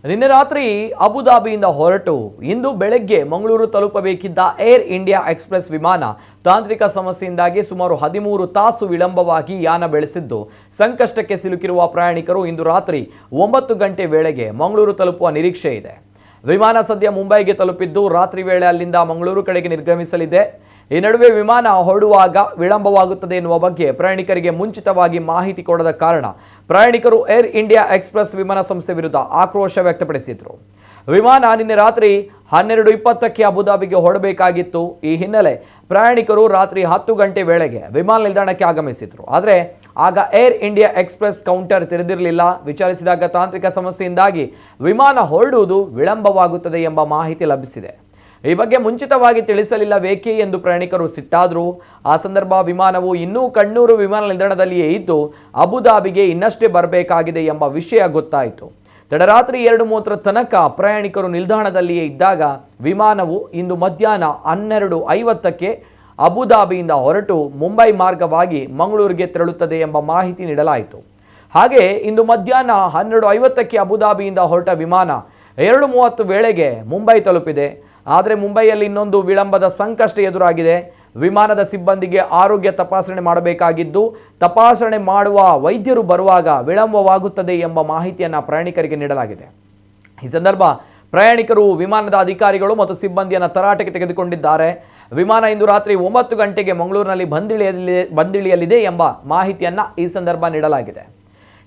ನಿನ್ನೆ ರಾತ್ರಿ ಅಬುದಾಬಿಯಿಂದ ಹೊರಟು ಇಂದು ಬೆಳಗ್ಗೆ ಮಂಗಳೂರು ತಲುಪಬೇಕಿದ್ದ ಏರ್ ಇಂಡಿಯಾ ಎಕ್ಸ್‌ಪ್ರೆಸ್ ವಿಮಾನ ತಾಂತ್ರಿಕ ಸಮಸ್ಯೆಯಿಂದಾಗಿ ಸುಮಾರು 13 ತಾಸು ವಿಳಂಬವಾಗಿ ಯಾನ ಬೆಳೆಸಿದ್ದು ಸಂಕಷ್ಟಕ್ಕೆ ಸಿಲುಕಿರುವ ಪ್ರಯಾಣಿಕರು ಇಂದು ರಾತ್ರಿ 9 ಗಂಟೆ ವೇಳೆಗೆ ಮಂಗಳೂರು ತಲುಪುವ ನಿರೀಕ್ಷೆ ಇದೆ. ವಿಮಾನ ಸದ್ಯ ಮುಂಬೈಗೆ ತಲುಪಿದ್ದು ರಾತ್ರಿ ವೇಳೆ ಅಲ್ಲಿಂದ ಮಂಗಳೂರು ಕಡೆಗೆ ನಿರ್ಗಮಿಸಲಿದೆ. ಈ ನಡುವೆ ವಿಮಾನ ಹೊರಡುವಾಗ ವಿಳಂಬವಾಗುತ್ತದೆ ಎನ್ನುವ ಬಗ್ಗೆ ಪ್ರಯಾಣಿಕರಿಗೆ ಮುಂಚಿತವಾಗಿ ಮಾಹಿತಿ ಕೊಡದ ಕಾರಣ ಪ್ರಯಾಣಿಕರು ಏರ್ ಇಂಡಿಯಾ ಎಕ್ಸ್‌ಪ್ರೆಸ್ ವಿಮಾನ ಸಂಸ್ಥೆ ವಿರುದ್ಧ ಆಕ್ರೋಶ ವ್ಯಕ್ತಪಡಿಸಿದರು. ವಿಮಾನ ನಿನ್ನೆ ರಾತ್ರಿ 12:20ಕ್ಕೆ ಅಬುದಾಬಿಗೆ ಹೊರಡಬೇಕಾಗಿತ್ತು. ಈ ಹಿನ್ನೆಲೆ ಪ್ರಯಾಣಿಕರು ರಾತ್ರಿ 10 ಗಂಟೆ ವೇಳೆಗೆ ವಿಮಾನ ನಿಲ್ದಾಣಕ್ಕೆ ಆಗಮಿಸಿದರು. ಆದರೆ ಆಗ ಏರ್ ಇಂಡಿಯಾ ಎಕ್ಸ್‌ಪ್ರೆಸ್ ಕೌಂಟರ್ ತೆರೆದಿರಲಿಲ್ಲ. ವಿಚಾರಿಸಿದಾಗ ತಾಂತ್ರಿಕ ಸಮಸ್ಯೆಯಿಂದಾಗಿ ವಿಮಾನ ಹೊರಡುವುದು ವಿಳಂಬವಾಗುತ್ತದೆ ಎಂಬ ಮಾಹಿತಿ ಲಭಿಸಿದೆ. ಈ ಬಗ್ಗೆ ಮುಂಚಿತವಾಗಿ ತಿಳಿಸಲಿಲ್ಲವೇಕೆ ಎಂದು ಪ್ರಯಾಣಿಕರು ಸಿಟ್ಟಾದರು. ಆ ಸಂದರ್ಭ ವಿಮಾನವು ಇನ್ನೂ ಕಣ್ಣೂರು ವಿಮಾನ ನಿಲ್ದಾಣದಲ್ಲಿಯೇ ಇದ್ದು ಅಬುದಾಬಿಗೆ ಇನ್ನಷ್ಟೇ ಬರಬೇಕಾಗಿದೆ ಎಂಬ ವಿಷಯ ಗೊತ್ತಾಯಿತು. ತಡರಾತ್ರಿ 2:30 ತನಕ ಪ್ರಯಾಣಿಕರು ನಿಲ್ದಾಣದಲ್ಲಿಯೇ ಇದ್ದಾಗ ವಿಮಾನವು ಇಂದು ಮಧ್ಯಾಹ್ನ 12:50ಕ್ಕೆ ಅಬುದಾಬಿಯಿಂದ ಹೊರಟು ಮುಂಬೈ ಮಾರ್ಗವಾಗಿ ಮಂಗಳೂರಿಗೆ ತೆರಳುತ್ತದೆ ಎಂಬ ಮಾಹಿತಿ ನೀಡಲಾಯಿತು. ಹಾಗೆ ಇಂದು ಮಧ್ಯಾಹ್ನ 12:50ಕ್ಕೆ ಅಬುದಾಬಿಯಿಂದ ಹೊರಟ ವಿಮಾನ 2:30 ವೇಳೆಗೆ ಮುಂಬೈ ತಲುಪಿದೆ. ಆದರೆ ಮುಂಬೈಯಲ್ಲಿ ಇನ್ನೊಂದು ವಿಳಂಬದ ಸಂಕಷ್ಟ ಎದುರಾಗಿದೆ. ವಿಮಾನದ ಸಿಬ್ಬಂದಿಗೆ ಆರೋಗ್ಯ ತಪಾಸಣೆ ಮಾಡಬೇಕಾಗಿದ್ದು ತಪಾಸಣೆ ಮಾಡುವ ವೈದ್ಯರು ಬರುವಾಗ ವಿಳಂಬವಾಗುತ್ತದೆ ಎಂಬ ಮಾಹಿತಿಯನ್ನು ಪ್ರಯಾಣಿಕರಿಗೆ ನೀಡಲಾಗಿದೆ. ಈ ಸಂದರ್ಭ ಪ್ರಯಾಣಿಕರು ವಿಮಾನದ ಅಧಿಕಾರಿಗಳು ಮತ್ತು ಸಿಬ್ಬಂದಿಯನ್ನು ತರಾಟೆಗೆ ತೆಗೆದುಕೊಂಡಿದ್ದಾರೆ. ವಿಮಾನ ಇಂದು ರಾತ್ರಿ 9 ಗಂಟೆಗೆ ಮಂಗಳೂರಿನಲ್ಲಿ ಬಂದಿಳಿಯಲಿದೆ ಎಂಬ ಮಾಹಿತಿಯನ್ನು ಈ ಸಂದರ್ಭ ನೀಡಲಾಗಿದೆ.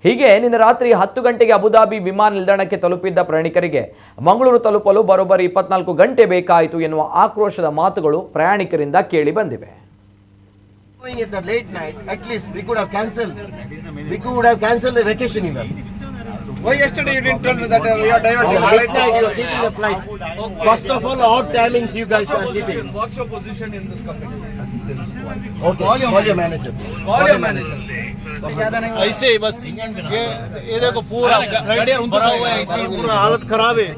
ಹೀಗೆ ನಿನ್ನೆ ರಾತ್ರಿ 10 ಗಂಟೆಗೆ ಅಬುದಾಬಿ ವಿಮಾನ ನಿಲ್ದಾಣಕ್ಕೆ ತಲುಪಿದ್ದ ಪ್ರಯಾಣಿಕರಿಗೆ ಮಂಗಳೂರು ತಲುಪಲು ಬರೋಬ್ಬರಿ 24 ಗಂಟೆ ಬೇಕಾಯಿತು ಎನ್ನುವ ಆಕ್ರೋಶದ ಮಾತುಗಳು ಪ್ರಯಾಣಿಕರಿಂದ ಕೇಳಿ ಬಂದಿವೆ. Why yesterday you didn't tell me that we are diverting? Late night you are keeping the flight. First of all, odd timings you guys are keeping. What's your position in this company? Okay, call your manager. Call your manager. ऐसे ही बस ये देखो पूरा भरा हुआ है, पूरा हालत खराब है.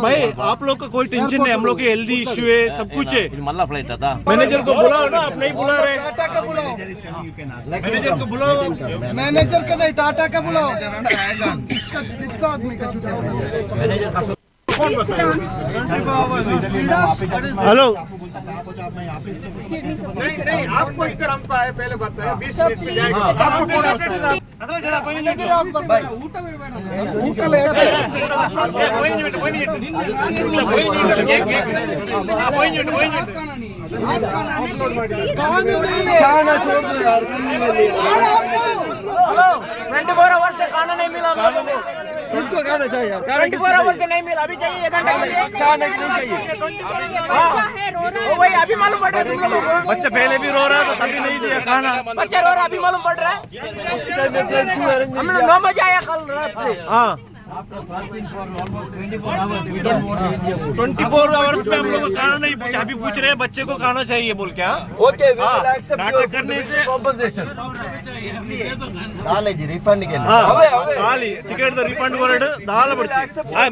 भाई आप लोग का कोई टेंशन नहीं, हम लोग के हेल्दी इश्यू है, सब कुछ है. मैनेजर को बुलाओ ना, आप नहीं बुला रहे. मैनेजर को बुलाओ. मैनेजर का नहीं, टाटा का बुलाओ. इसका कितना आदमी का जूता हेलो नहीं आपको इधर हमको आए पहले बताया 20 मिनट में जाएगा. आपको कौन हेलो 24 आवर्स से खाना नहीं मिला. किसको खाना चाहिए यार? 24 आवर्स से नहीं मिला, अभी चाहिए 1 घंटे के लिए. खाना नहीं चाहिए. बच्चा है रो रहा है. भाई अभी मालूम पड़ रहा है तुम लोगों को. बच्चा पहले भी रो रहा है तो तभी नहीं दिया खाना. बच्चा रो रहा है, अभी मालूम पड़ रहा है. हम लोग 9 बजे आया कल रात से. हाँ 24 आवर्स में हम लोग को खाना नहीं पूछा, अभी पूछ रहे हैं बच्चे को खाना चाहिए बोल क्या? ओके नाटक करने से कॉम्पनसेशन जी रिफंड के ಖಾಲಿ ಟಿಕೆಟ್ ರಿಫಂಡ್ ವರ್ಡ್ ದಾಲ ಬರ್ತಿ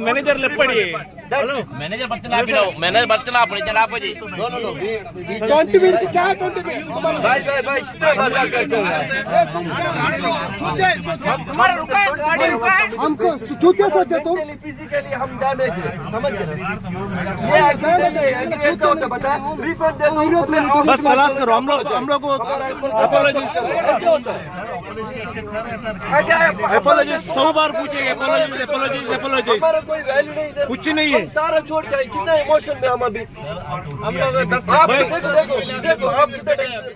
ಮ್ಯಾನೇಜರ್ ಲೆಪ್ಪಡಿ हेलो मैनेजर बर्तना अपने चला पाजी. नो 20 मिनट से क्या 20 मिनट भाई किस तरह मजाक करते हो यार? हमारा रुका है, गाड़ी रुका है. हमको चूतिया सोचे तुम. फिजिकली हम डैमेज है, समझ गए? ये डैमेज है, ऐसा होता बता रिफंड दे दो. बस खलास करो. हम लोग को अपोलॉजीज 100 बार पूछेंगे. अपोलॉजीज हमारा कोई वैल्यू नहीं इधर. कुछ नहीं है. हम सारा छोड़ के कितना इमोशन में हम अभी हम लोग 10 आप देखो आप कितने